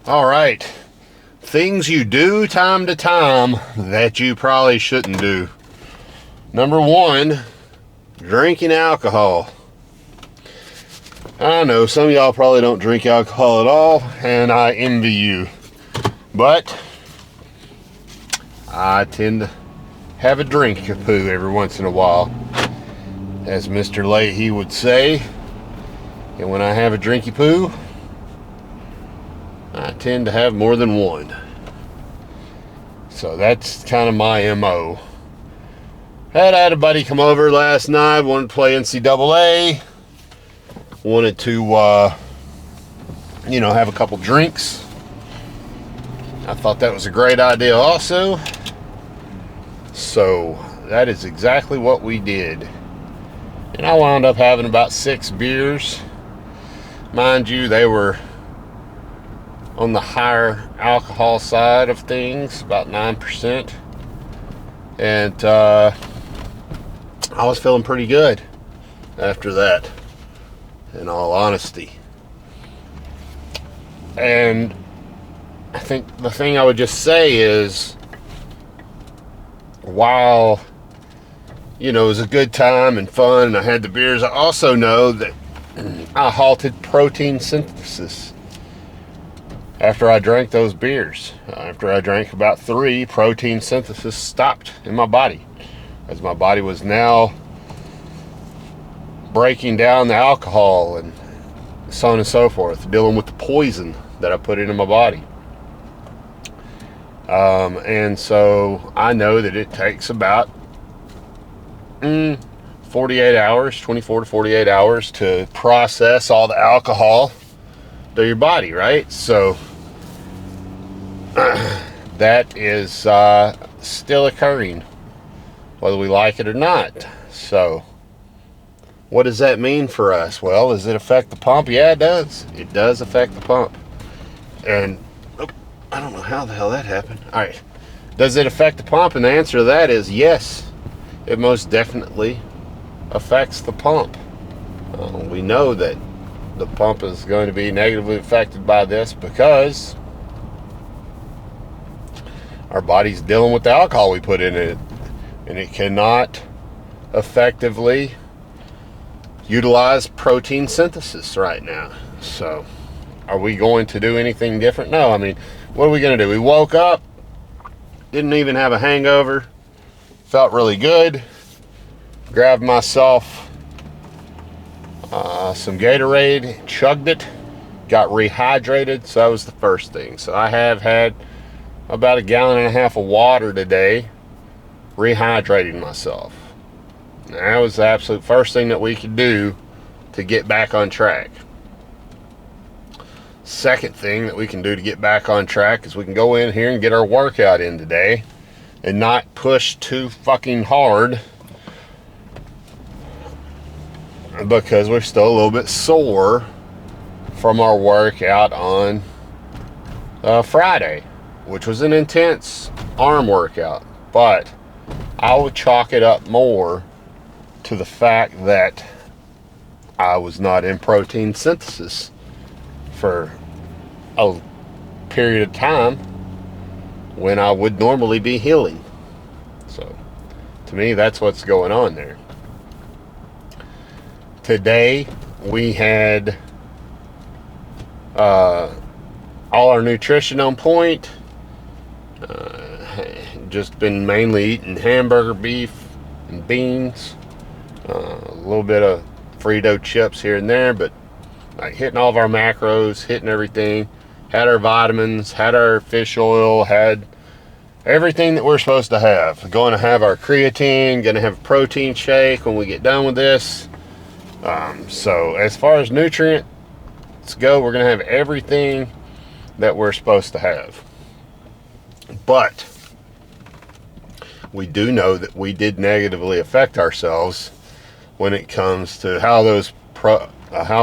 All right, things you do time to time that you probably shouldn't do. Number one, drinking alcohol. I know some of y'all probably don't drink alcohol at all, and I envy you. But I tend to have a drink of poo every once in a while, as Mr. Leahy would say. And when I have a drinky poo, I tend to have more than one. So that's kind of my MO. I had a buddy come over last night, wanted to play NCAA, wanted to, have a couple drinks. I thought that was a great idea also. So that is exactly what we did. And I wound up having about 6 beers. Mind you, they were on the higher alcohol side of things, about 9%. And I was feeling pretty good after that, in all honesty. And I think the thing I would just say is, while, it was a good time and fun and I had the beers, I also know that I halted protein synthesis after I drank those beers. After I drank about 3, protein synthesis stopped in my body, as my body was now breaking down the alcohol and so on and so forth, dealing with the poison that I put into my body. And so I know that it takes about 48 hours, 24 to 48 hours to process all the alcohol to your body, right? So that is still occurring, whether we like it or not. So what does that mean for us? Well, does it affect the pump? Yeah, it does. It does affect the pump. And I don't know how the hell that happened. All right. Does it affect the pump? And the answer to that is yes. It most definitely affects the pump. We know that the pump is going to be negatively affected by this because our body's dealing with the alcohol we put in it, and it cannot effectively utilize protein synthesis right now. So are we going to do anything different? No. I mean, what are we going to do? We woke up, didn't even have a hangover, felt really good, grabbed myself some Gatorade, chugged it, got rehydrated. So that was the first thing. So I have had about 1.5 gallons of water today, rehydrating myself. That was the absolute first thing that we could do to get back on track. Second thing that we can do to get back on track is we can go in here and get our workout in today and not push too fucking hard, because we're still a little bit sore from our workout on Friday, which was an intense arm workout. But I would chalk it up more to the fact that I was not in protein synthesis for a period of time when I would normally be healing. So to me, that's what's going on there. Today we had all our nutrition on point. Just been mainly eating hamburger beef and beans, a little bit of Frito chips here and there, but like hitting all of our macros, hitting everything, had our vitamins, had our fish oil, had everything that we're supposed to have. Going to have our creatine, going to have a protein shake when we get done with this. So as far as nutrients go, we're going to have everything that we're supposed to have. But we do know that we did negatively affect ourselves when it comes to how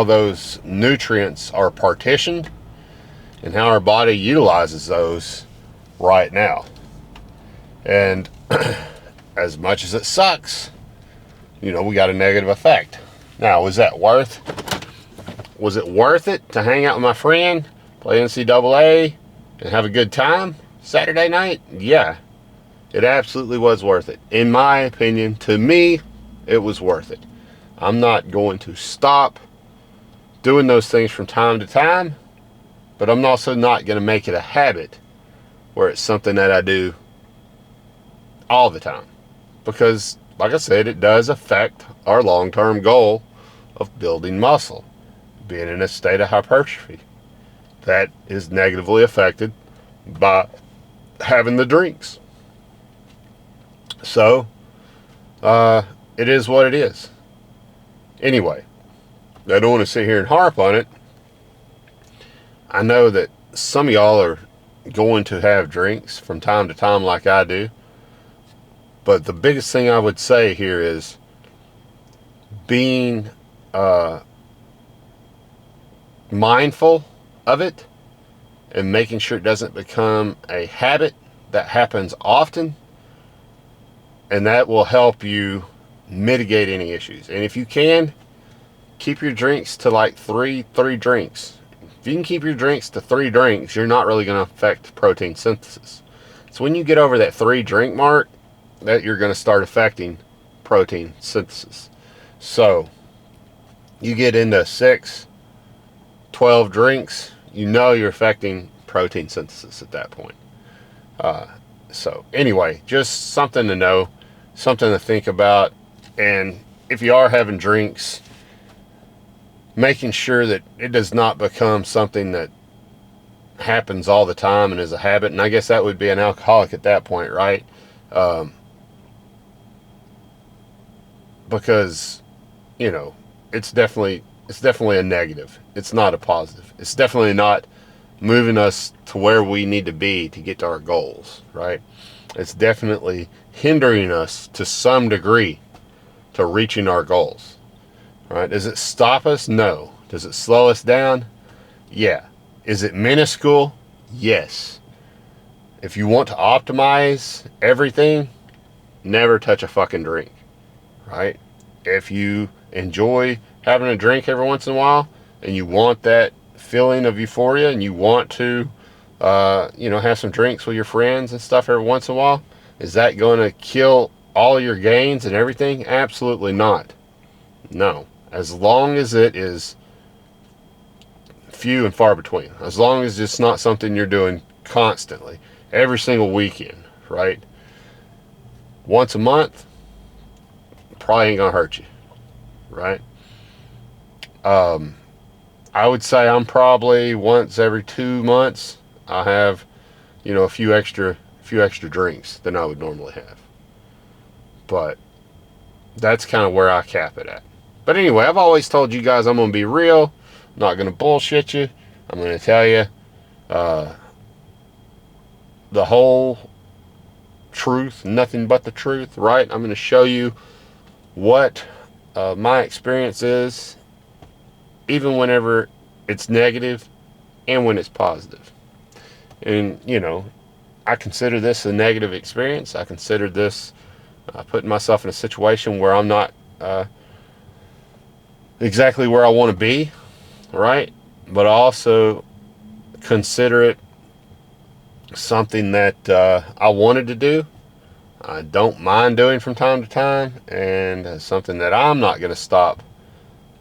those nutrients are partitioned and how our body utilizes those right now. And as much as it sucks, we got a negative effect. Now, was it worth it to hang out with my friend? play NCAA, and have a good time Saturday night, yeah, it absolutely was worth it. In my opinion, to me, it was worth it. I'm not going to stop doing those things from time to time, but I'm also not going to make it a habit where it's something that I do all the time. Because, like I said, it does affect our long-term goal of building muscle, being in a state of hypertrophy. That is negatively affected by having the drinks. So, it is what it is. Anyway, I don't want to sit here and harp on it. I know that some of y'all are going to have drinks from time to time like I do. But the biggest thing I would say here is being mindful of it and making sure it doesn't become a habit that happens often, and that will help you mitigate any issues. And if you can, keep your drinks to like three drinks. If you can keep your drinks to 3 drinks, you're not really going to affect protein synthesis. So when you get over that 3 drink mark, that you're going to start affecting protein synthesis. So you get into 6, 12 drinks, you know you're affecting protein synthesis at that point. So anyway, just something to know, something to think about. And if you are having drinks, making sure that it does not become something that happens all the time and is a habit. And I guess that would be an alcoholic at that point, right? Because, you know, it's definitely a negative. It's not a positive. It's definitely not moving us to where we need to be to get to our goals, right? It's definitely hindering us to some degree to reaching our goals, right? Does it stop us? No. Does it slow us down? Yeah. Is it minuscule? Yes. If you want to optimize everything, never touch a fucking drink, right? If you enjoy having a drink every once in a while and you want that feeling of euphoria and you want to, have some drinks with your friends and stuff every once in a while, is that going to kill all your gains and everything? Absolutely not. No. As long as it is few and far between. As long as it's not something you're doing constantly, every single weekend, right? Once a month, probably ain't gonna hurt you, right? I would say I'm probably once every 2 months I have, a few extra drinks than I would normally have. But that's kind of where I cap it at. But anyway, I've always told you guys I'm gonna be real, I'm not gonna bullshit you. I'm gonna tell you the whole truth, nothing but the truth, right? I'm gonna show you what my experience is, even whenever it's negative and when it's positive. And, I consider this a negative experience. I consider this putting myself in a situation where I'm not exactly where I want to be, right? But I also consider it something that I wanted to do. I don't mind doing from time to time, and something that I'm not going to stop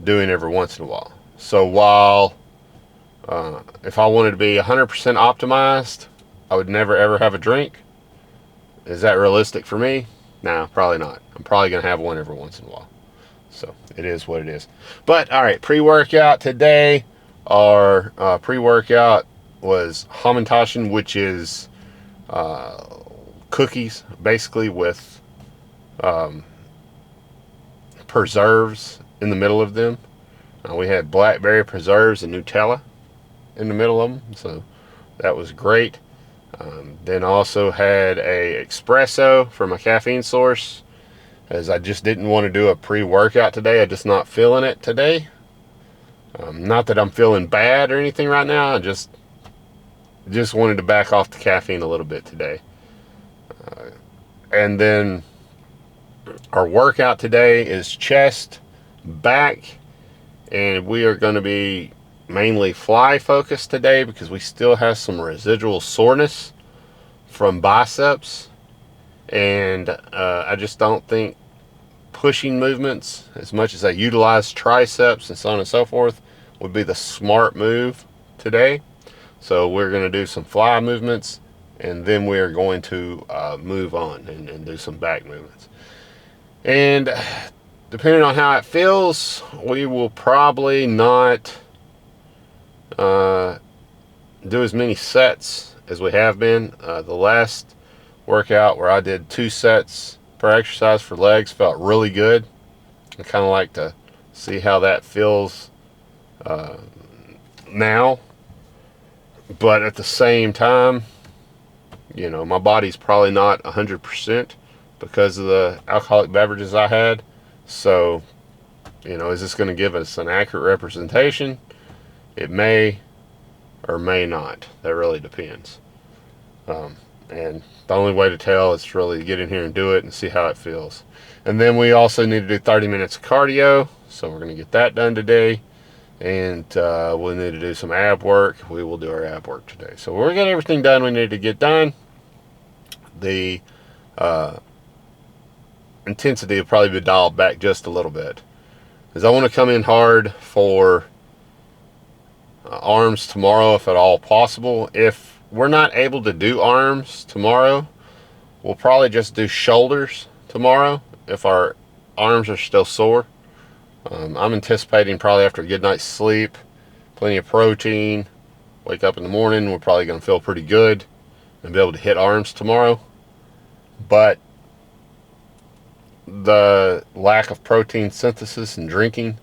doing every once in a while. So while if I wanted to be 100% optimized, I would never ever have a drink. Is that realistic for me? No, probably not. I'm probably going to have one every once in a while. So it is what it is. But all right, pre-workout today. Our pre-workout was Hamantaschen, which is cookies, basically with preserves in the middle of them. We had blackberry preserves and Nutella in the middle of them, so that was great. Then also had a espresso for my caffeine source, as I just didn't want to do a pre-workout today. I'm just not feeling it today. Not that I'm feeling bad or anything right now. I just wanted to back off the caffeine a little bit today. And then our workout today is chest, back, and we are going to be mainly fly focused today because we still have some residual soreness from biceps, and I just don't think pushing movements, as much as I utilize triceps and so on and so forth, would be the smart move today. So we're going to do some fly movements, and then we are going to move on and do some back movements. And depending on how it feels, we will probably not do as many sets as we have been. The last workout where I did 2 sets per exercise for legs felt really good. I kind of like to see how that feels now. But at the same time, you know, my body's probably not 100% because of the alcoholic beverages I had. So, you know, is this going to give us an accurate representation? It may or may not. That really depends. And the only way to tell is really to get in here and do it and see how it feels. And then we also need to do 30 minutes of cardio. So we're going to get that done today. And we'll need to do some ab work. We will do our ab work today. So we're getting everything done we need to get done. The intensity will probably be dialed back just a little bit, because I want to come in hard for arms tomorrow if at all possible. If we're not able to do arms tomorrow, we'll probably just do shoulders tomorrow if our arms are still sore. I'm anticipating probably after a good night's sleep, plenty of protein, wake up in the morning, we're probably going to feel pretty good and be able to hit arms tomorrow. But the lack of protein synthesis and drinking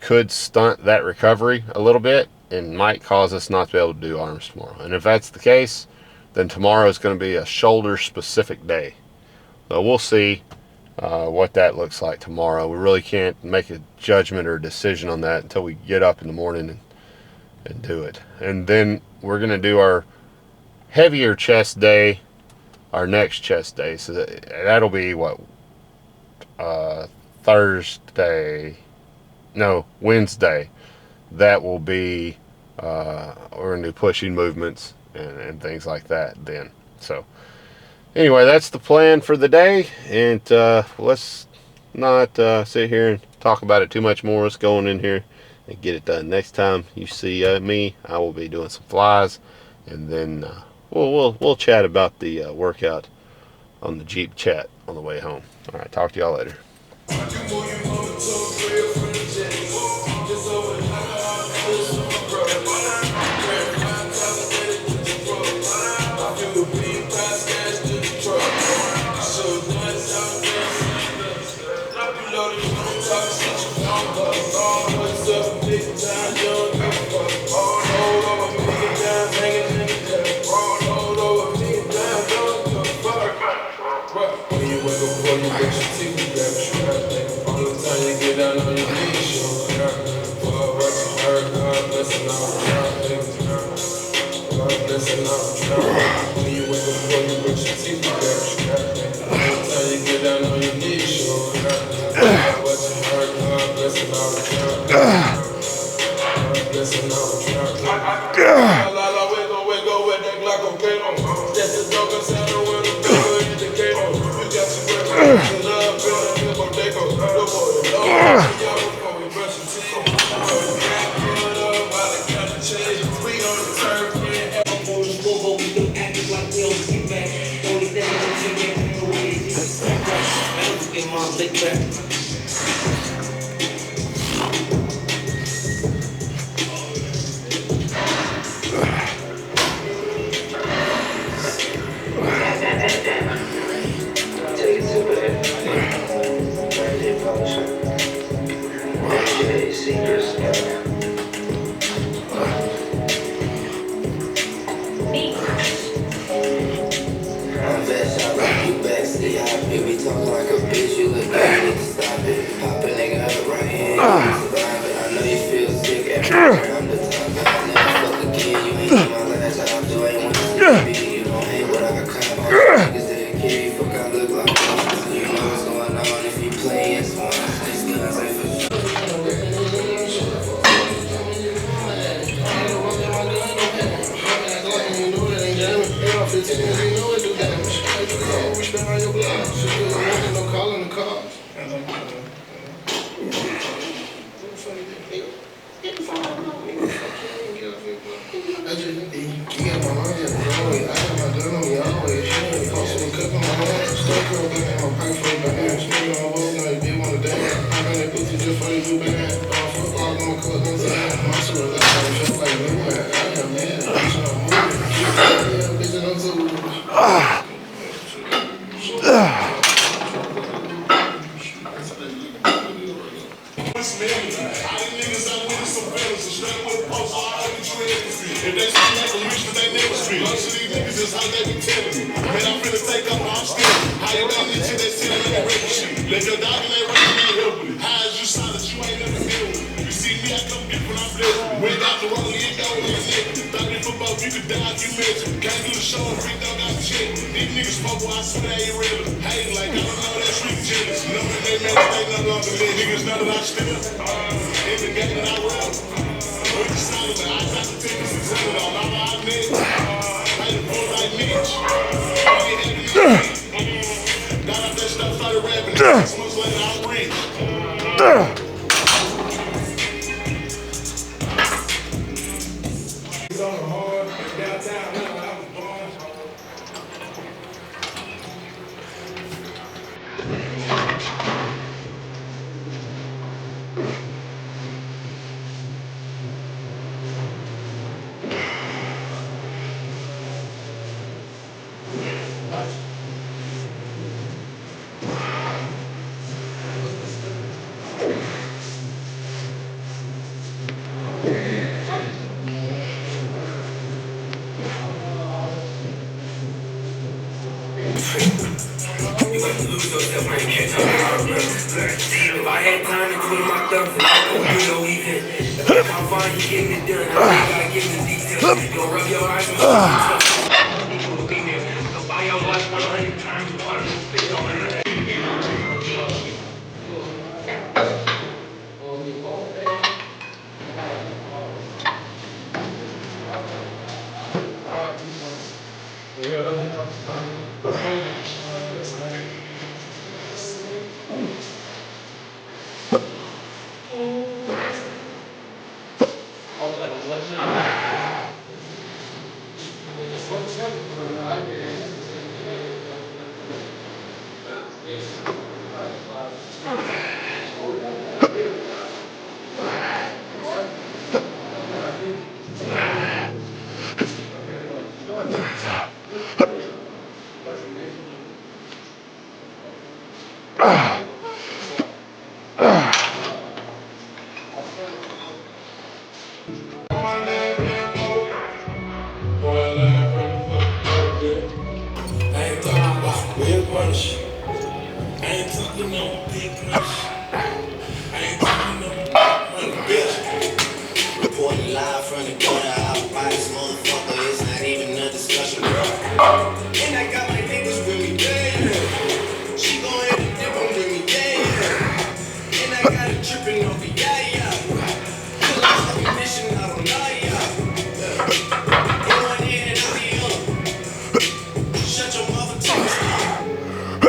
could stunt that recovery a little bit and might cause us not to be able to do arms tomorrow. And if that's the case, then tomorrow is going to be a shoulder specific day. So we'll see what that looks like tomorrow. We really can't make a judgment or a decision on that until we get up in the morning and do it. And then we're going to do our heavier chest day, our next chest day. So that'll be what, Wednesday. That will be we're going to do pushing movements and things like that then. So anyway, that's the plan for the day, and let's not sit here and talk about it too much more. Let's go on in here and get it done. Next time you see me, I will be doing some flies, and then we'll chat about the workout on the Jeep chat on the way home. All right, talk to y'all later. If they speak like a rich, but they never speak. Most of these niggas is how they be telling me. Man, I'm finna take up, I'm scared. How you running into that city like a record shit? Let your dog in that rain, ain't helping it. How is you solid, you ain't never deal with it. You see me, I come get when I'm blessed. Went out the road, you go in the neck. Thought it for both, you could die if you mention. Can't do the show and freak dog out the check. These niggas smoke, I swear they ain't real. Hating like I don't know, that's really jealous. Knowing they man, they no longer live. Niggas know that I still in the game that I run. With the solid, I got the tickets and sell it all. I'm out there. I ain't pull like Mitch. Got up that stuff, started rapping. 6 months later, I'm rich. It's on the hard downtown now. I was born. If I had time to clean my stuff, I could do no even. If I can't find you getting it done, I gotta give the details. Don't rub your eyes with stuff. So buy your life 100 times, you want to spit on it. Reporting live from the corner out by this motherfucker, it's not even a discussion, bro. And I got my niggas with me, yeah. She gon' hit the dip on with me, yeah. And I got her tripping off the yeah. Pull out some mission, I don't lie, yeah. Go on in and out the other. Shut your mother to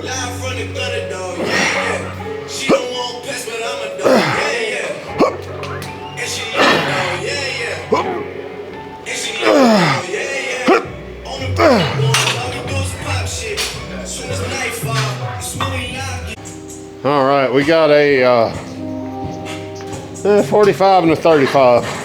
live from the gutter, dog, yeah. She don't want pets, but I'm a dog, yeah. And she dog, yeah. And she dog, yeah. On the all we do is pop shit. As soon as nightfall, it's when we lock it. All right, we got a 45 and a 35.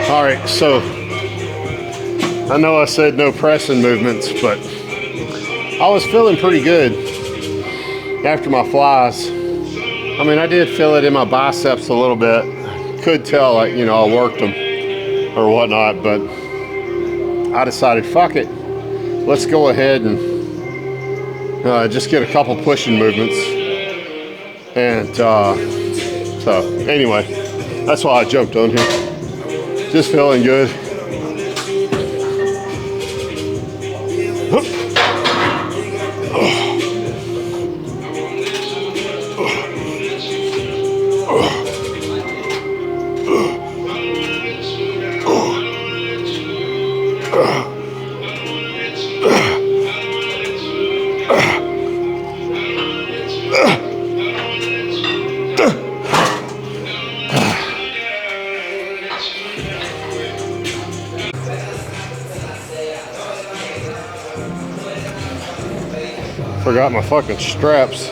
All right, so I know I said no pressing movements, but I was feeling pretty good after my flies. I mean, I did feel it in my biceps a little bit. Could tell, like, you know, I worked them or whatnot, but I decided, fuck it. Let's go ahead and just get a couple pushing movements. And so anyway, that's why I jumped on here. Just feeling good. Forgot my fucking straps.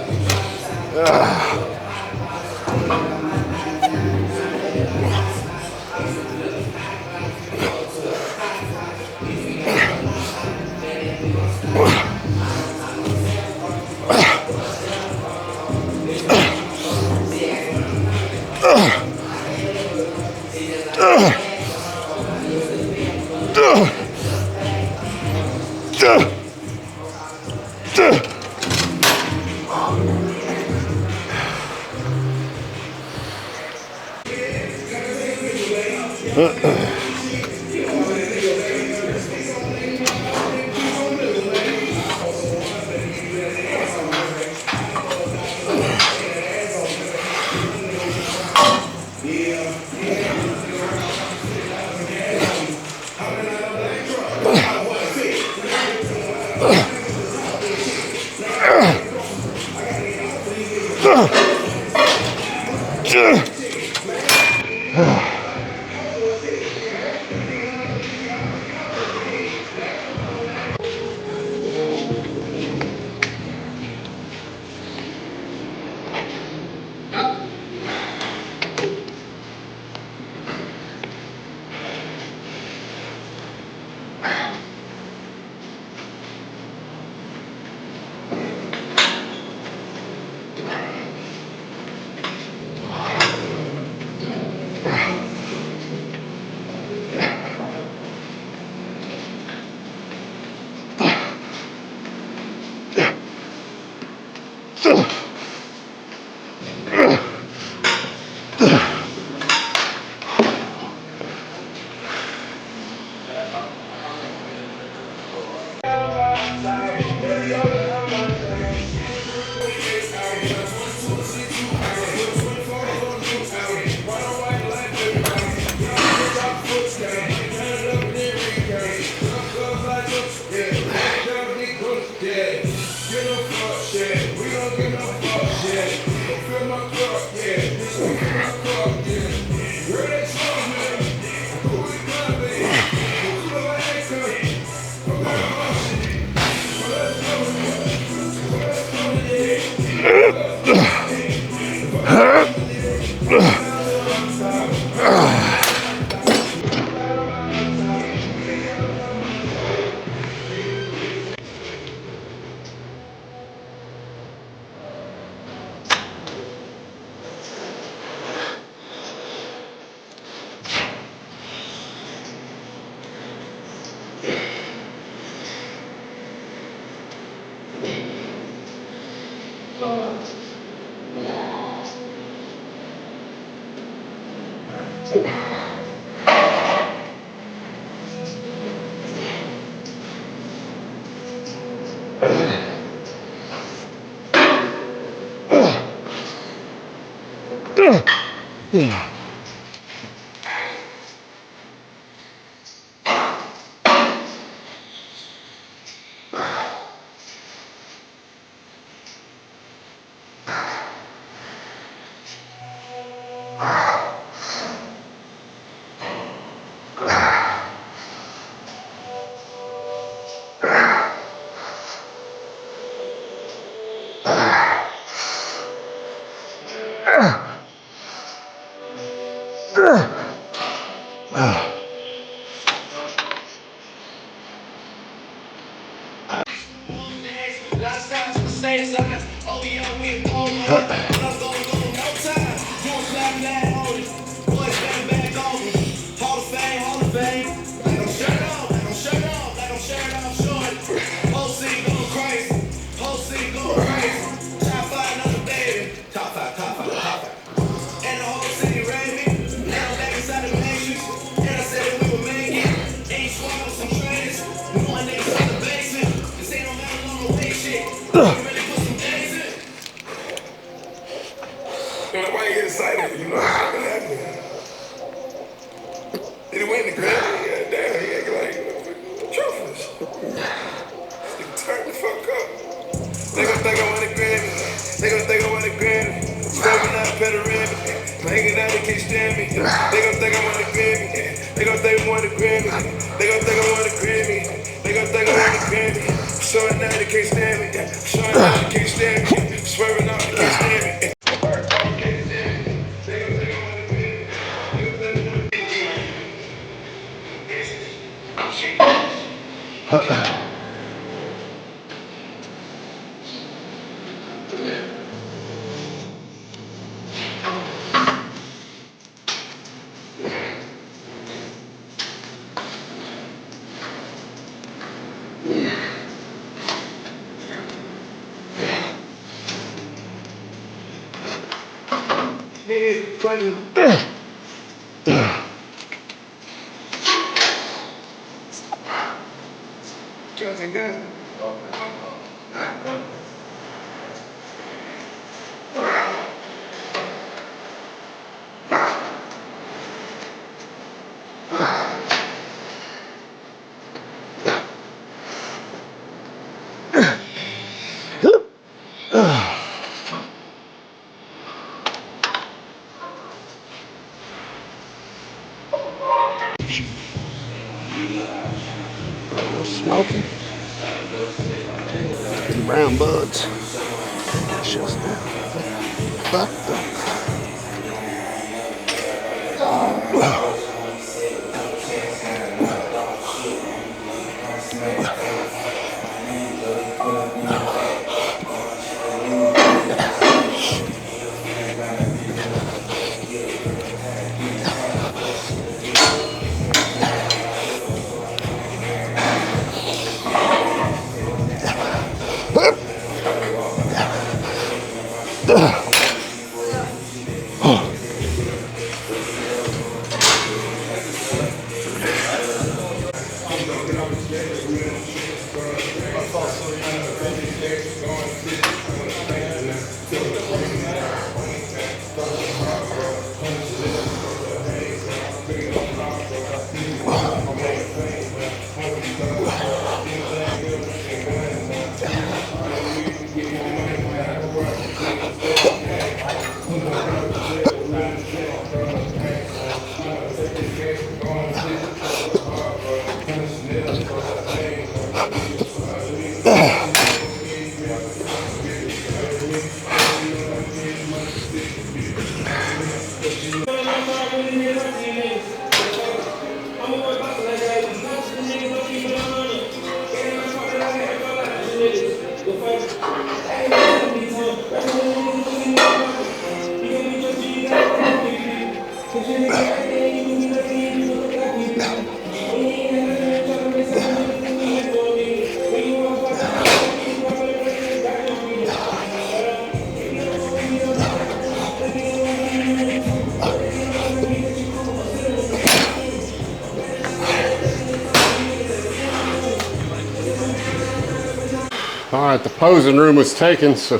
Showing out, they can't stand me. Showing out, they can't stand me. Swearing out, they can't stand me. Smoking. Them brown buds. That's just fucked up. All right, the posing room was taken, so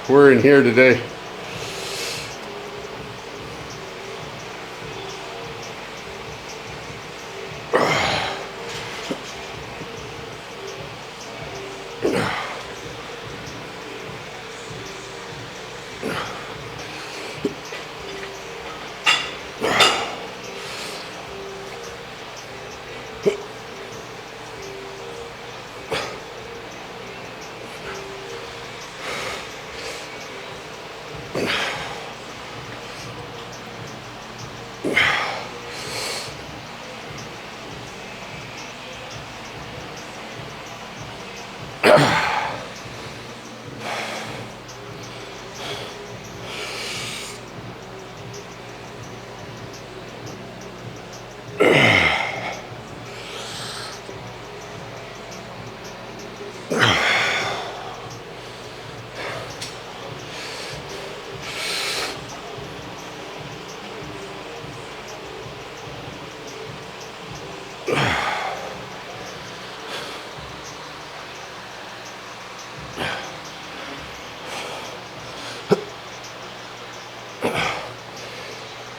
we're in here today.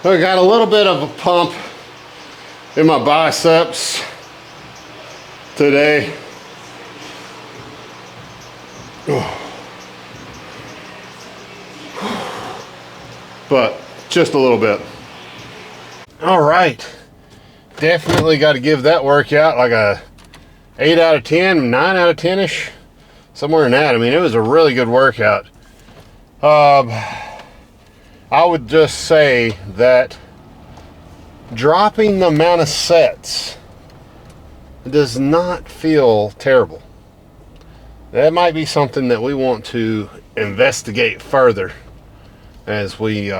I got a little bit of a pump in my biceps today. But just a little bit. All right. Definitely got to give that workout like a 8 out of 10, 9 out of 10ish, somewhere in that. I mean, it was a really good workout. I would just say that dropping the amount of sets does not feel terrible. That might be something that we want to investigate further as we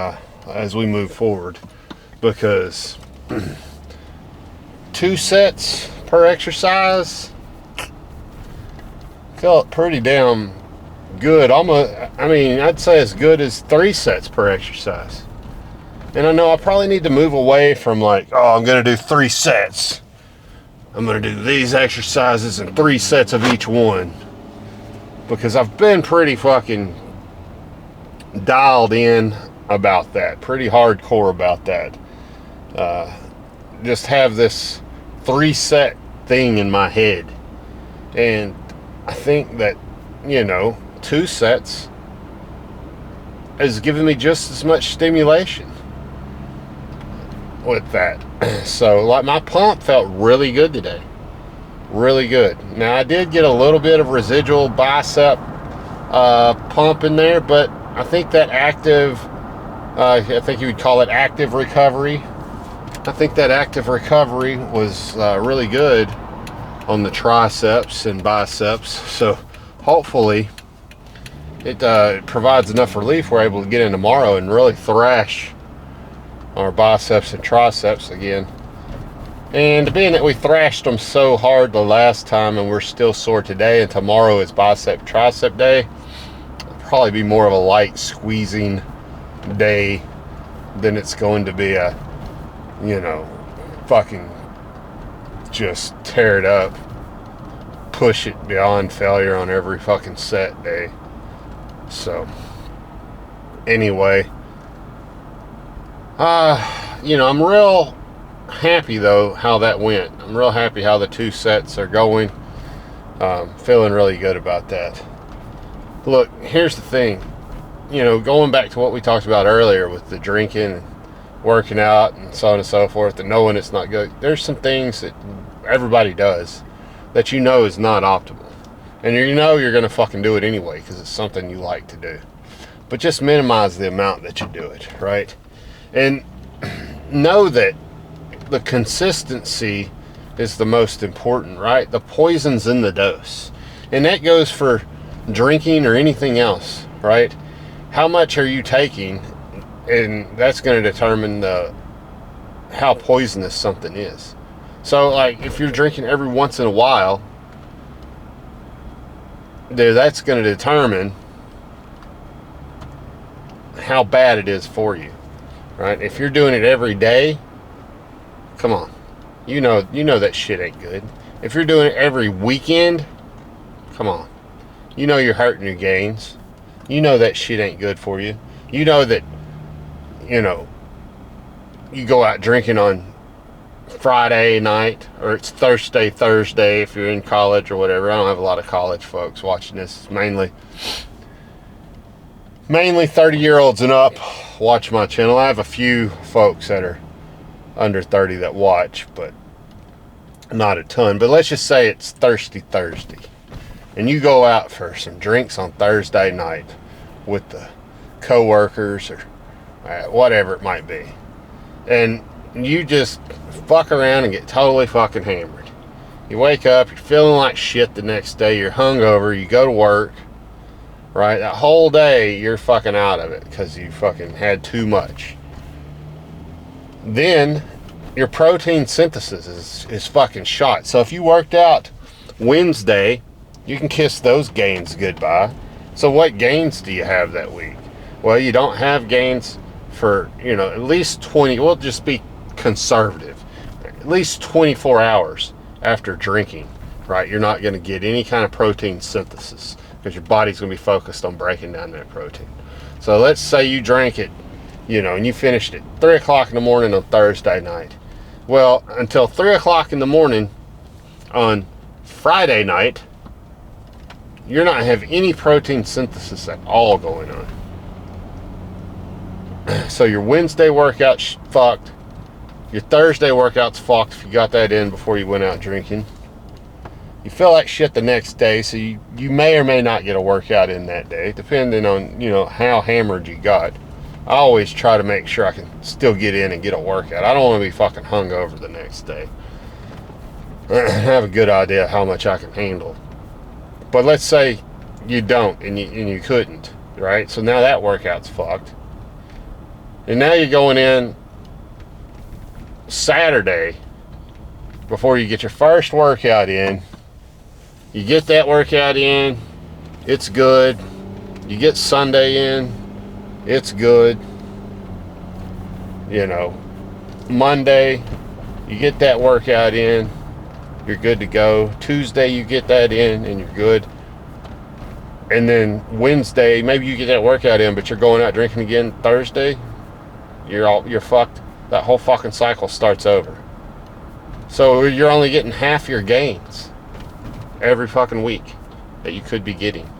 move forward, because 2 sets per exercise felt pretty damn good. Almost, I mean, I'd say as good as 3 sets per exercise. And I know I probably need to move away from like, oh, I'm gonna do 3 sets. I'm gonna do these exercises and 3 sets of each one, because I've been pretty fucking dialed in about that, pretty hardcore about that. Just have this 3 set thing in my head, and I think that, you know, 2 sets is giving me just as much stimulation with that. So like my pump felt really good today, really good. Now I did get a little bit of residual bicep pump in there, but I think that active, I think you would call it active recovery. I think that active recovery was really good on the triceps and biceps. So hopefully it provides enough relief we're able to get in tomorrow and really thrash our biceps and triceps again. And being that we thrashed them so hard the last time and we're still sore today, and tomorrow is bicep tricep day, it'll probably be more of a light squeezing day than it's going to be a, you know, fucking just tear it up, push it beyond failure on every fucking set day. So anyway, you know, I'm real happy though how that went. I'm real happy how the 2 sets are going. Feeling really good about that. Look, here's the thing, you know, going back to what we talked about earlier with the drinking and working out and so on and so forth, and knowing it's not good. There's some things that everybody does that you know is not optimal, and you know you're gonna fucking do it anyway because it's something you like to do. But just minimize the amount that you do it, right? And know that the consistency is the most important, right? The poison's in the dose. And that goes for drinking or anything else, right? How much are you taking? And that's going to determine how poisonous something is. So like if you're drinking every once in a while, that's going to determine how bad it is for you, right? If you're doing it every day, come on, you know that shit ain't good. If you're doing it every weekend, come on, you know you're hurting your gains. You know that shit ain't good for you. You know that, you know, you go out drinking on Friday night, or it's Thursday if you're in college or whatever. I don't have a lot of college folks watching this. It's mainly 30-year-olds and up watch my channel. I have a few folks that are under 30 that watch, but not a ton. But let's just say it's Thirsty Thursday, and you go out for some drinks on Thursday night with the co-workers or whatever it might be, and you just fuck around and get totally fucking hammered. You wake up, you're feeling like shit the next day, you're hungover, you go to work, right? That whole day you're fucking out of it because you fucking had too much. Then your protein synthesis is fucking shot. So if you worked out Wednesday, you can kiss those gains goodbye. So what gains do you have that week? Well, you don't have gains for, you know, at least 20, we'll just be conservative, at least 24 hours after drinking, right? You're not going to get any kind of protein synthesis because your body's going to be focused on breaking down that protein. So let's say you drank it, you know, and you finished at 3 o'clock in the morning on Thursday night. Well, until 3 o'clock in the morning on Friday night, you're not have any protein synthesis at all going on. So your Wednesday workout's fucked. Your Thursday workout's fucked if you got that in before you went out drinking. You feel like shit the next day, so you may or may not get a workout in that day, depending on, you know, how hammered you got. I always try to make sure I can still get in and get a workout. I don't want to be fucking hungover the next day. I have a good idea of how much I can handle. But let's say you don't, and you couldn't, right? So now that workout's fucked. And now you're going in Saturday before you get your first workout in. You get that workout in, it's good. You get Sunday in, it's good. You know, Monday, you get that workout in, you're good to go. Tuesday, you get that in and you're good. And then Wednesday, maybe you get that workout in, but you're going out drinking again Thursday, you're fucked. That whole fucking cycle starts over. So you're only getting half your gains every fucking week that you could be getting.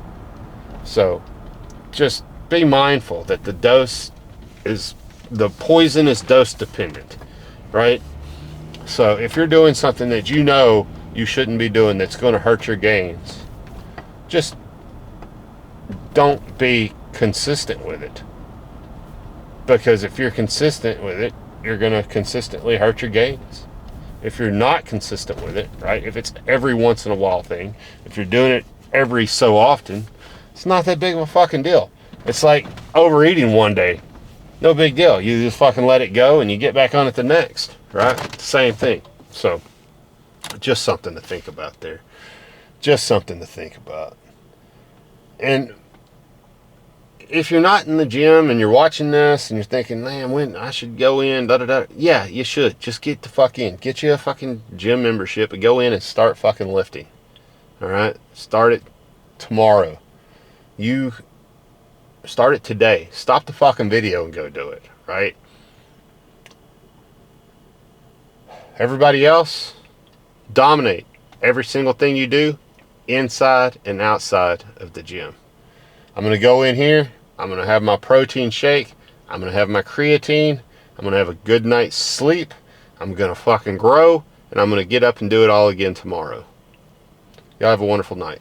So just be mindful that the poison is dose dependent, right? So if you're doing something that you know you shouldn't be doing that's going to hurt your gains, just don't be consistent with it. Because if you're consistent with it, you're going to consistently hurt your gains. If you're not consistent with it, right? If it's every once in a while thing, if you're doing it every so often, it's not that big of a fucking deal. It's like overeating one day. No big deal. You just fucking let it go and you get back on it the next, right? Same thing. So, just something to think about there. Just something to think about. And if you're not in the gym and you're watching this and you're thinking, man, when I should go in, yeah, you should. Just get the fuck in. Get you a fucking gym membership and go in and start fucking lifting. All right? Start it tomorrow. You start it today. Stop the fucking video and go do it, right? Everybody else, dominate every single thing you do inside and outside of the gym. I'm going to go in here. I'm going to have my protein shake. I'm going to have my creatine. I'm going to have a good night's sleep. I'm going to fucking grow. And I'm going to get up and do it all again tomorrow. Y'all have a wonderful night.